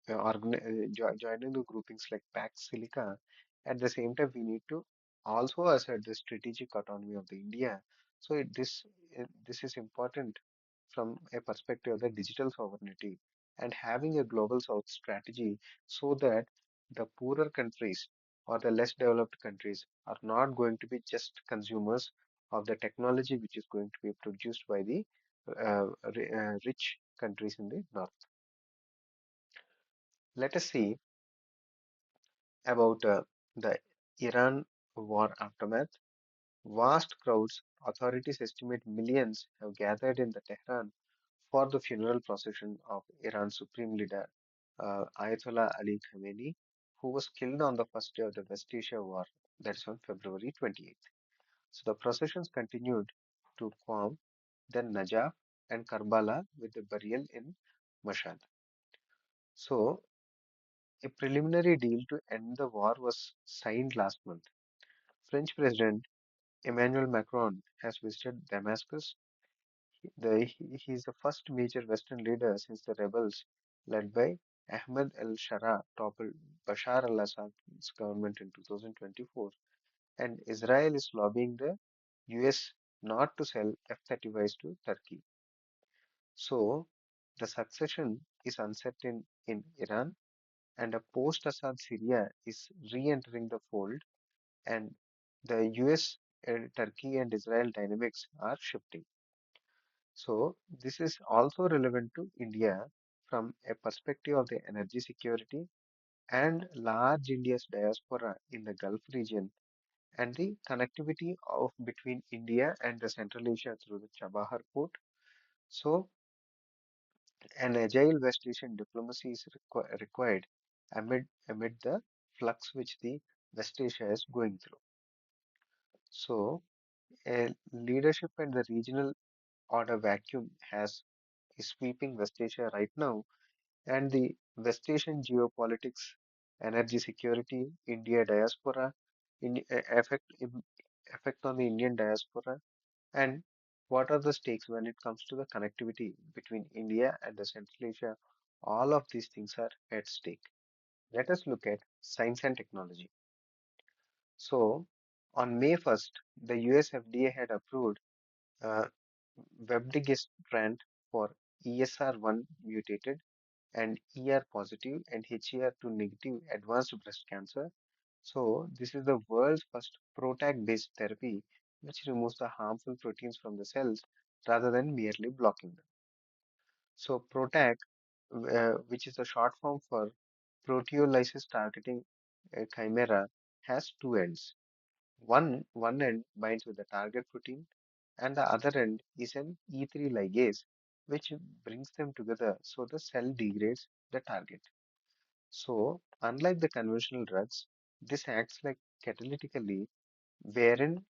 joining the groupings like Pax Silica, at the same time, we need to also assert the strategic autonomy of the India. So, this is important from a perspective of the digital sovereignty and having a global south strategy so that the poorer countries or the less developed countries are not going to be just consumers of the technology which is going to be produced by the rich countries in the north. Let us see about the Iran war aftermath. Vast crowds, authorities estimate millions, have gathered in the Tehran for the funeral procession of Iran's supreme leader, Ayatollah Ali Khamenei, who was killed on the first day of the West Asia War, that is on February 28th. So the processions continued to Qom, then Najaf and Karbala with the burial in Mashhad. So a preliminary deal to end the war was signed last month. French President Emmanuel Macron has visited Damascus. He is the first major Western leader since the rebels led by Ahmed al-Shara toppled Bashar al-Assad's government in 2024, and Israel is lobbying the US not to sell F-35s to Turkey. So the succession is uncertain in Iran, and a post-Assad Syria is re-entering the fold, and the US, Turkey, and Israel dynamics are shifting. So this is also relevant to India from a perspective of the energy security and large India's diaspora in the Gulf region and the connectivity of between India and the Central Asia through the Chabahar port. So an agile West Asian diplomacy is required amid the flux which the West Asia is going through. So a leadership and the regional order vacuum is sweeping West Asia right now, and the West Asian geopolitics, energy security, India diaspora, in, effect effect on the Indian diaspora, and what are the stakes when it comes to the connectivity between India and the Central Asia. All of these things are at stake. Let us look at science and technology. So, On May 1st, the US FDA had approved uh, vepdegestrant for ESR1 mutated and ER positive and HER2 negative advanced breast cancer. So, this is the world's first PROTAC based therapy which removes the harmful proteins from the cells rather than merely blocking them. So, PROTAC, which is the short form for proteolysis targeting chimera, has two ends. One end binds with the target protein, and the other end is an E3 ligase, which brings them together so the cell degrades the target. So, unlike the conventional drugs, this acts like catalytically, wherein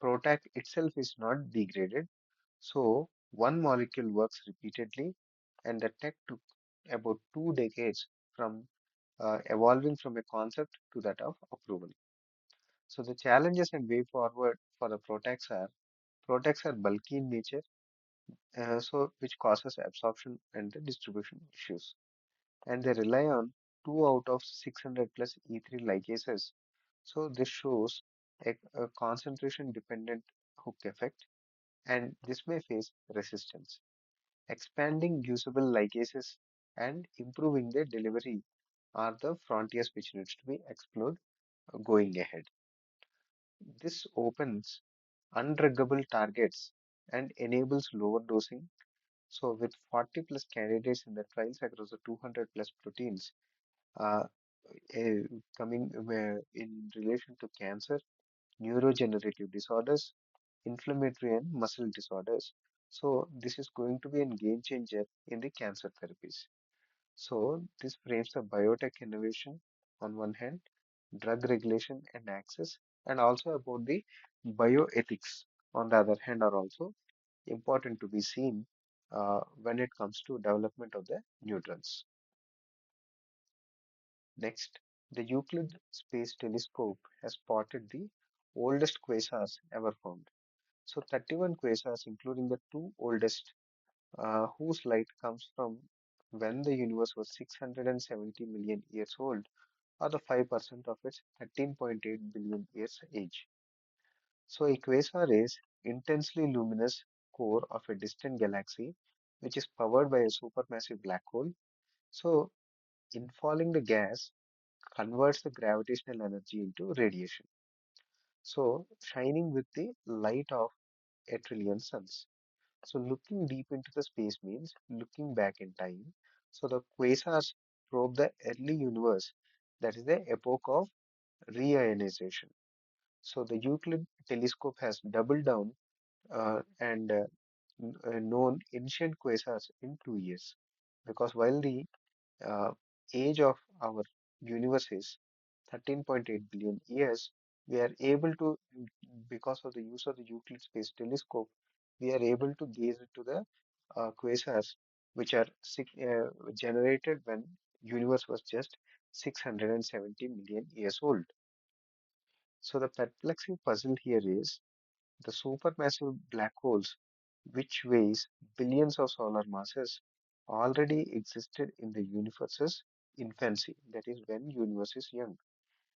PROTAC itself is not degraded. So, one molecule works repeatedly, and the tech took about 2 decades from evolving from a concept to that of approval. So, the challenges and way forward for the PROTACs are bulky in nature, so which causes absorption and the distribution issues, and they rely on 2 out of 600 plus E3 ligases. So this shows a concentration dependent hook effect, and this may face resistance. Expanding usable ligases and improving their delivery are the frontiers which needs to be explored going ahead. This opens undruggable targets and enables lower dosing. So with 40 plus candidates in the trials across the 200 plus proteins, uh, coming in relation to cancer, neurodegenerative disorders, inflammatory and muscle disorders. So this is going to be a game changer in the cancer therapies. So this frames the biotech innovation on one hand, drug regulation and access, and also about the bioethics on the other hand are also important to be seen when it comes to development of the new drugs. Next, the Euclid Space Telescope has spotted the oldest quasars ever found. So 31 quasars, including the two oldest, whose light comes from when the universe was 670 million years old, or the 5% of its 13.8 billion years age. So a quasar is intensely luminous core of a distant galaxy, which is powered by a supermassive black hole. So infalling the gas converts the gravitational energy into radiation. So shining with the light of a trillion suns. So looking deep into the space means looking back in time. So the quasars probe the early universe, that is the epoch of reionization. So the Euclid telescope has doubled down and known ancient quasars in 2 years. Because while the uh, age of our universe is 13.8 billion years, we are able to, because of the use of the Euclid Space Telescope, we are able to gaze into the quasars which are generated when universe was just 670 million years old. So the perplexing puzzle here is the supermassive black holes, which weighs billions of solar masses, already existed in the universe's infancy, that is when universe is young,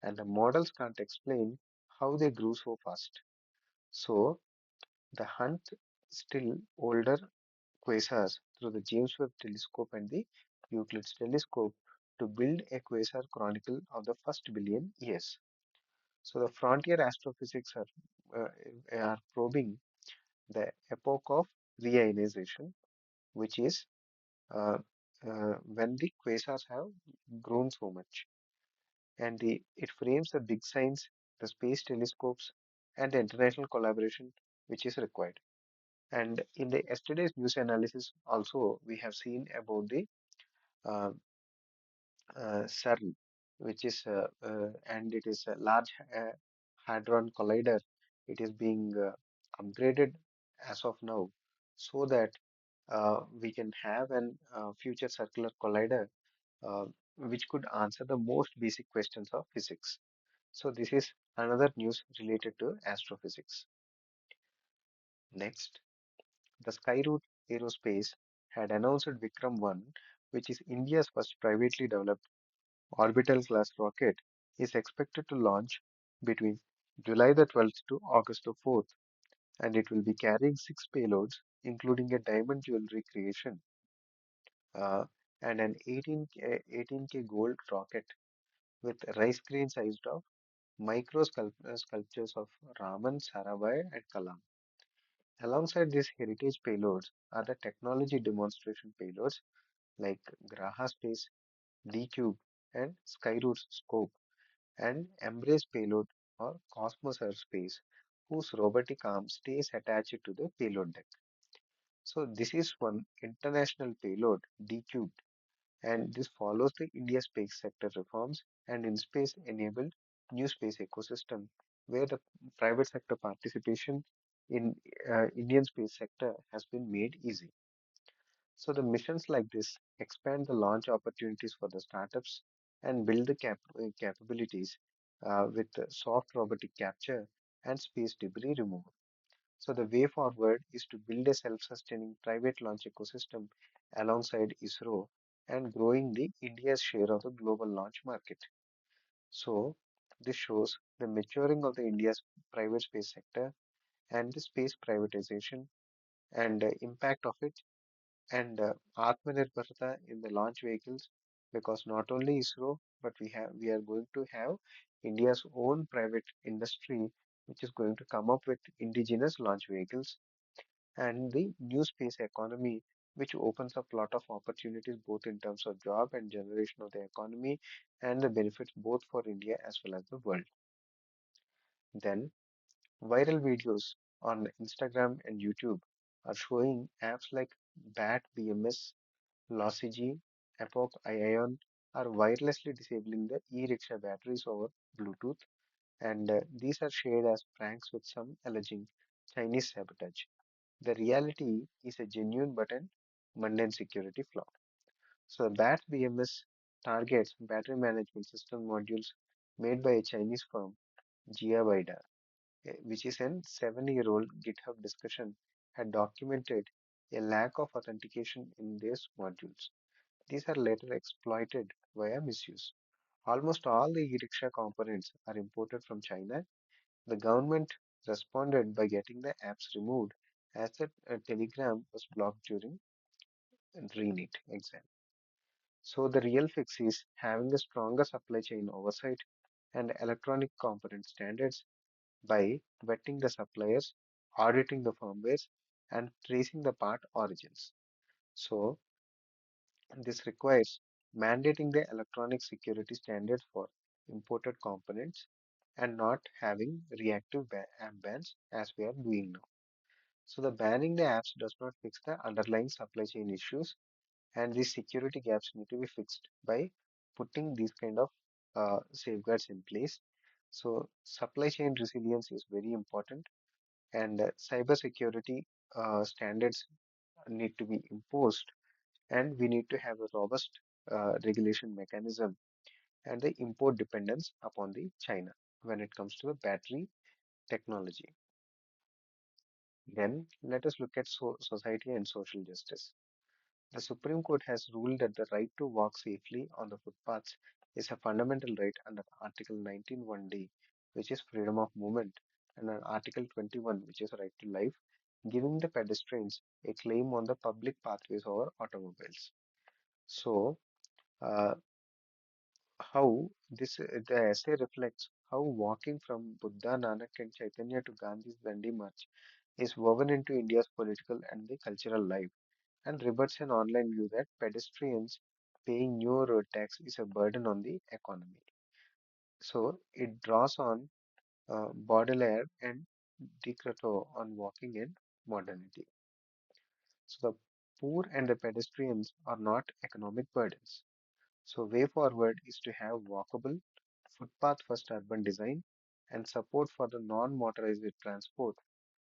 and the models can't explain how they grew so fast. So the hunt still older quasars through the James Webb Telescope and the Euclid's Telescope to build a quasar chronicle of the first billion years. So the frontier astrophysics are probing the epoch of reionization, which is uh, when the quasars have grown so much. And it frames the big science, the space telescopes, and the international collaboration which is required. And in the yesterday's news analysis, also we have seen about the uh, CERN, which is and it is a large hadron collider. It is being upgraded as of now, so that we can have an future circular collider uh, which could answer the most basic questions of physics. So this is another news related to astrophysics. Next, the Skyroot Aerospace had announced Vikram 1, which is India's first privately developed orbital class rocket, is expected to launch between July the 12th to August the 4th, and it will be carrying six payloads, including a diamond jewelry creation uh, and an 18K gold rocket with rice grain sized of sculptures of Raman, Sarabhai, and Kalam. Alongside these heritage payloads are the technology demonstration payloads like Graha Space, D-Cube, and Skyroot's Scope, and Embrace payload or Cosmos Earth Space, whose robotic arm stays attached to the payload deck. So this is one international payload, D-Cube, and this follows the India space sector reforms and in space enabled new space ecosystem where the private sector participation in Indian space sector has been made easy. So the missions like this expand the launch opportunities for the startups and build the capabilities with the soft robotic capture and space debris removal. So the way forward is to build a self-sustaining private launch ecosystem alongside ISRO and growing the India's share of the global launch market. So this shows the maturing of the India's private space sector and the space privatization and impact of it and Atmanirbharta in the launch vehicles because not only ISRO but we are going to have India's own private industry which is going to come up with indigenous launch vehicles and the new space economy, which opens up a lot of opportunities both in terms of job and generation of the economy and the benefits both for India as well as the world. Then, viral videos on Instagram and YouTube are showing apps like BAT BMS, Lossigi, Epoch ION are wirelessly disabling the e-rickshaw batteries over Bluetooth, and these are shared as pranks with some alleging Chinese sabotage. The reality is a genuine but an mundane security flaw. So BAT BMS targets battery management system modules made by a Chinese firm, Jiabida, which is a 7-year-old GitHub discussion had documented a lack of authentication in these modules. These are later exploited via misuse. Almost all the e-rickshaw components are imported from China. The government responded by getting the apps removed as the telegram was blocked during RENIT exam. So the real fix is having a stronger supply chain oversight and electronic component standards by vetting the suppliers, auditing the firmwares, and tracing the part origins. So this requires mandating the electronic security standards for imported components and not having reactive app bans as we are doing now. So the banning the apps does not fix the underlying supply chain issues, and these security gaps need to be fixed by putting these kind of safeguards in place. So supply chain resilience is very important, and cyber security standards need to be imposed, and we need to have a robust regulation mechanism and the import dependence upon the China when it comes to the battery technology. Then let us look at society and social justice. The Supreme Court has ruled that the right to walk safely on the footpaths is a fundamental right under Article 19(1)(d), which is freedom of movement, and under Article 21, which is right to life, giving the pedestrians a claim on the public pathways over automobiles. So, uh, how the essay reflects how walking from Buddha, Nanak, and Chaitanya to Gandhi's Dandi March is woven into India's political and the cultural life and rebuts an online view that pedestrians paying new road tax is a burden on the economy. So it draws on Baudelaire and Decreto on walking and modernity. So the poor and the pedestrians are not economic burdens. So way forward is to have walkable, footpath first urban design and support for the non-motorized transport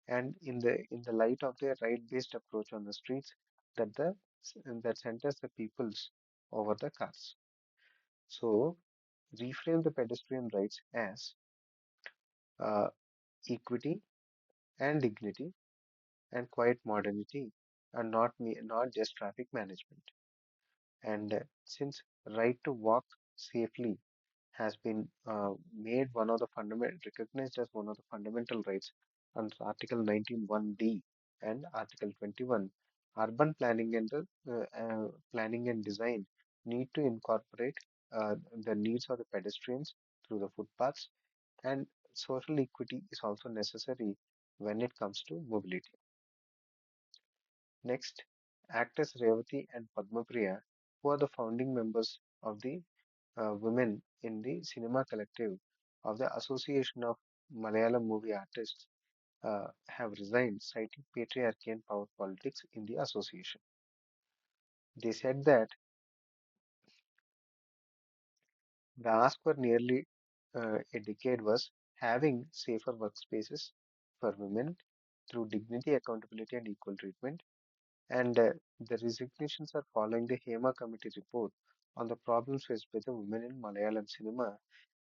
and in the light of the right-based approach on the streets that that centers the peoples over the cars. So reframe the pedestrian rights as uh, equity and dignity and quiet modernity and not just traffic management. And since right to walk safely has been made one of the fundamental recognized as one of the fundamental rights under Article 19(1)(d) and Article 21. Urban planning and the planning and design need to incorporate the needs of the pedestrians through the footpaths, and social equity is also necessary when it comes to mobility. Next, actors Revati and Padmapriya, who are the founding members of the women in the cinema collective of the Association of Malayalam Movie Artists, have resigned, citing patriarchy and power politics in the association. They said that the ask for nearly a decade was having safer workspaces for women through dignity, accountability, and equal treatment. And the resignations are following the Hema Committee report on the problems faced by the women in Malayalam cinema,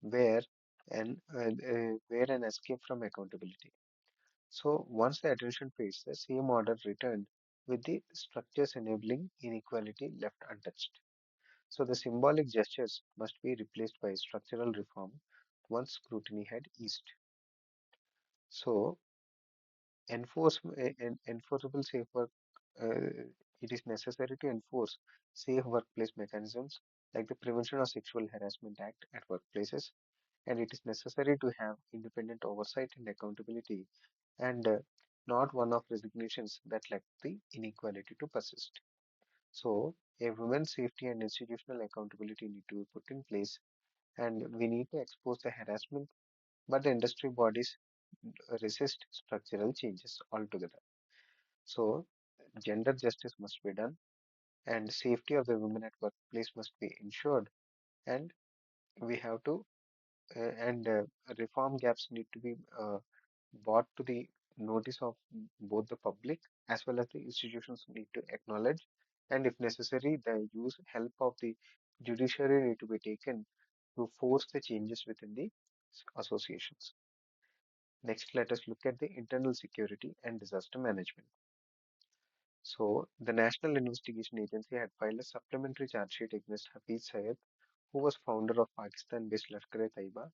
where where an escape from accountability. So once the attention fades, the same order returned with the structures enabling inequality left untouched. So the symbolic gestures must be replaced by structural reform once scrutiny had eased. So enforceable safe work. It is necessary to enforce safe workplace mechanisms like the Prevention of Sexual Harassment Act at workplaces, and it is necessary to have independent oversight and accountability, and not one of resignations that let the inequality to persist. So, a women's safety and institutional accountability need to be put in place, and we need to expose the harassment, but the industry bodies resist structural changes altogether. So, gender justice must be done, and safety of the women at workplace must be ensured, and we have to and reform gaps need to be brought to the notice of both the public as well as the institutions need to acknowledge, and if necessary, the use help of the judiciary need to be taken to force the changes within the associations. Next, let us look at the internal security and disaster management. So, the National Investigation Agency had filed a supplementary charge sheet against Hafiz Syed, who was founder of Pakistan-based Lashkar-e-Taiba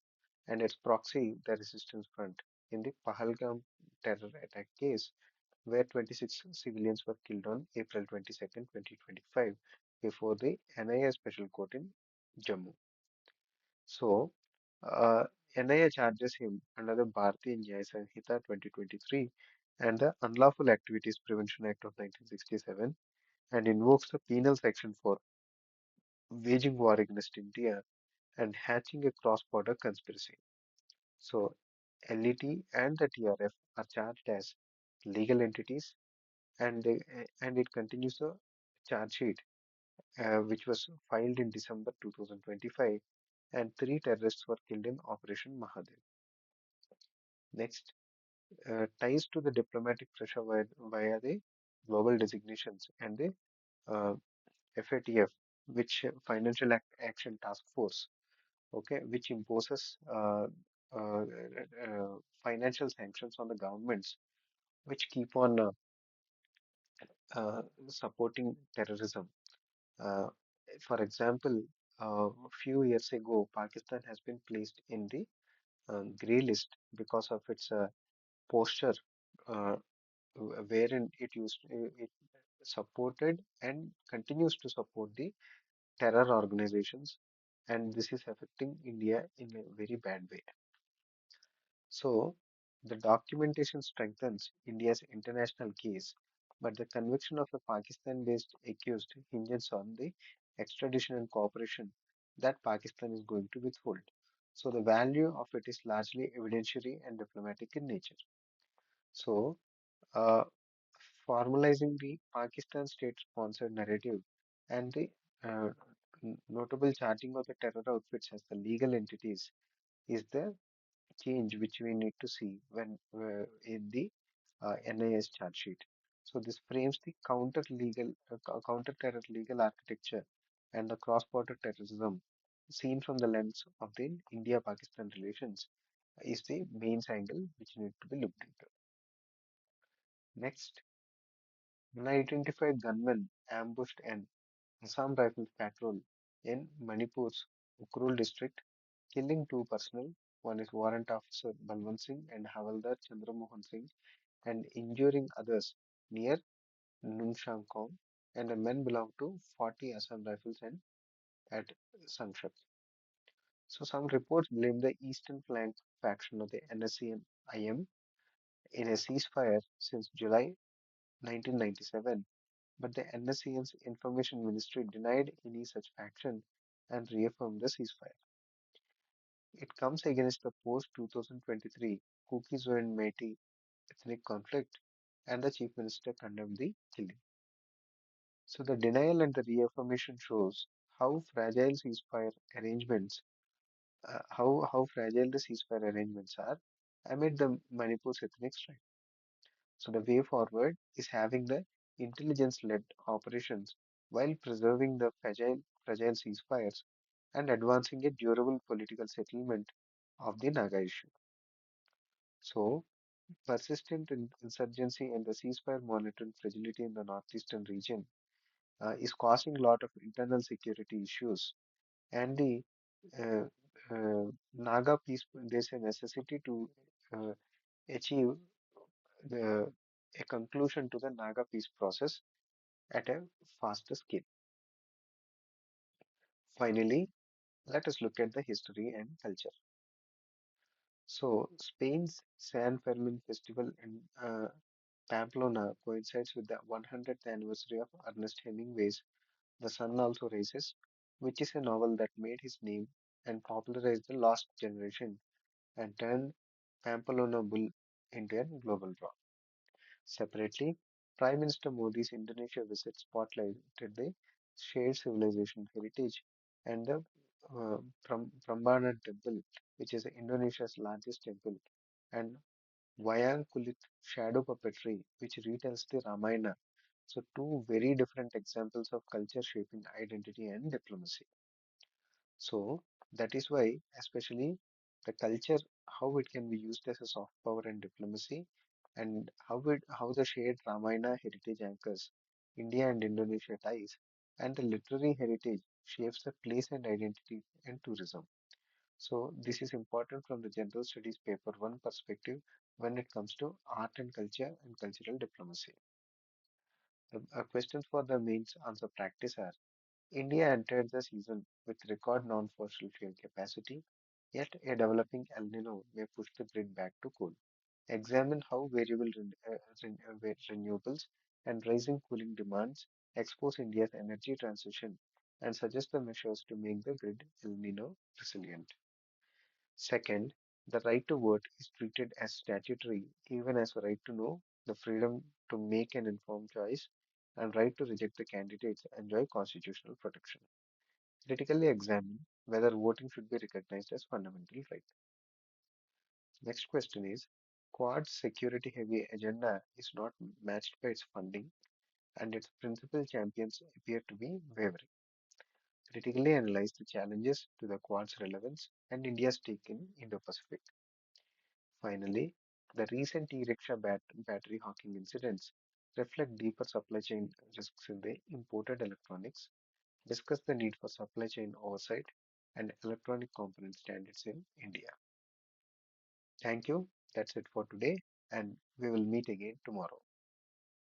and its proxy, the Resistance Front, in the Pahalgam terror attack case, where 26 civilians were killed on April 22nd, 2025, before the NIA Special Court in Jammu. So, NIA charges him under the Bharatiya Nyaya Sanhita 2023 and the Unlawful Activities Prevention Act of 1967, and invokes the penal section for waging war against India and hatching a cross-border conspiracy. So, LET and the TRF are charged as legal entities, and it continues the charge sheet, which was filed in December 2025, and three terrorists were killed in Operation Mahadev. Next, ties to the diplomatic pressure via the global designations and the uh, FATF, which Financial Action Task Force, okay, which imposes financial sanctions on the governments which keep on supporting terrorism. Uh, for example, a few years ago, Pakistan has been placed in the grey list because of its posture, uh, wherein it supported and continues to support the terror organizations, and this is affecting India in a very bad way. So, the documentation strengthens India's international case, but the conviction of a Pakistan based accused hinges on the extradition and cooperation that Pakistan is going to withhold. So, the value of it is largely evidentiary and diplomatic in nature. So, uh, formalizing the Pakistan state sponsored narrative and the uh, notable charging of the terror outfits as the legal entities is the change which we need to see when in the NIS charge sheet. So this frames the counter-terror legal architecture and the cross-border terrorism seen from the lens of the India-Pakistan relations is the main angle which need to be looked into. Next, unidentified gunmen ambushed an Assam Rifles patrol in Manipur's Ukrul district, killing two personnel. One is Warrant Officer Balwant Singh and Havaldar Chandramohan Singh, and injuring others near Numshankong, and the men belong to 40 Assam Rifles and at Sanshap. So some reports blame the eastern flank faction of the NSC and IM in a ceasefire since July 1997, but the NSCN's Information Ministry denied any such action and reaffirmed the ceasefire. It comes against the post-2023 Kuki-Zo and Meitei ethnic conflict, and the Chief Minister condemned the killing. So the denial and the reaffirmation shows how fragile ceasefire arrangements, how fragile the ceasefire arrangements are amid the Manipur's ethnic strife. So the way forward is having the intelligence-led operations while preserving the fragile ceasefires and advancing a durable political settlement of the Naga issue. So persistent insurgency and the ceasefire monitoring fragility in the northeastern region is causing a lot of internal security issues. And the uh, Naga peace, there's a necessity to uh, achieve the, a conclusion to the Naga peace process at a faster scale. Finally, let us look at the history and culture. So, Spain's San Fermin festival in Pamplona coincides with the 100th anniversary of Ernest Hemingway's The Sun Also Rises, which is a novel that made his name and popularized the lost generation and turned Pamplona Bull into a global draw. Separately, Prime Minister Modi's Indonesia visit spotlighted the shared civilization heritage and the Prambanan Temple, which is Indonesia's largest temple, and Wayang Kulit shadow puppetry, which retells the Ramayana. So, two very different examples of culture shaping identity and diplomacy. So, that is why, especially the culture, how it can be used as a soft power and diplomacy, and how the shared Ramayana heritage anchors India and Indonesia ties, and the literary heritage shapes the place and identity and tourism. So, this is important from the general studies paper one perspective when it comes to art and culture and cultural diplomacy. The questions for the mains answer practice are: India entered the season with record non-fossil fuel capacity, yet a developing El Nino may push the grid back to coal. Examine how variable renewables and rising cooling demands expose India's energy transition and suggest the measures to make the grid El Nino resilient. Second, the right to vote is treated as statutory, even as a right to know, the freedom to make an informed choice, and right to reject the candidates enjoy constitutional protection. Critically examine whether voting should be recognized as fundamental right. Next question is: Quad's security heavy agenda is not matched by its funding, and its principal champions appear to be wavering. Critically analyze the challenges to the Quad's relevance and India's stake in Indo-Pacific. Finally, the recent e-rickshaw battery hawking incidents reflect deeper supply chain risks in the imported electronics, discuss the need for supply chain oversight and electronic component standards in India. Thank you. That's it for today, and we will meet again tomorrow.